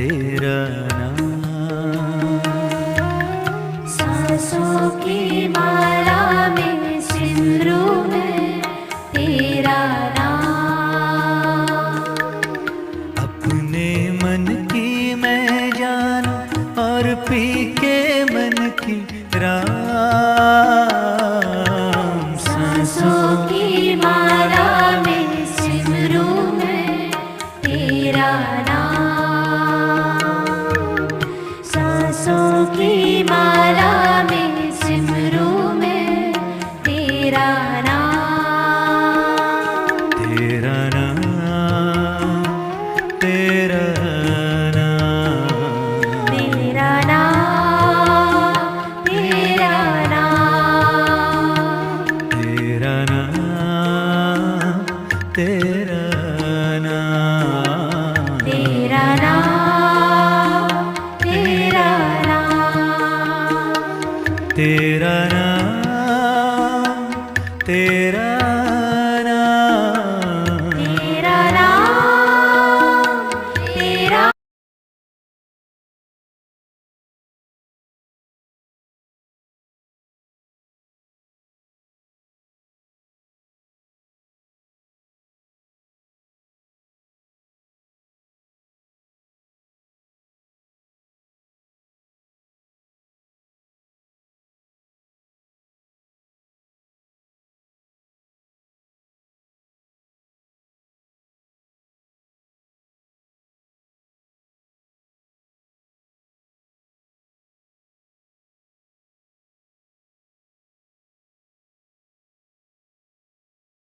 तेरा नाम। सांसों की माला में सिमरू मैं तेरा नाम। अपने मन की मैं जानू और पी के मन की राम। सांसों की माला में सिमरू मैं तेरा नाम। सांसों की माला में सिमरू मैं तेरा नाम। तेरा नाम, तेरा नाम, तेरा नाम, तेरा नाम। तेरा नाम, तेरा नाम, तेरा नाम, तेरा नाम। तेरा नाम।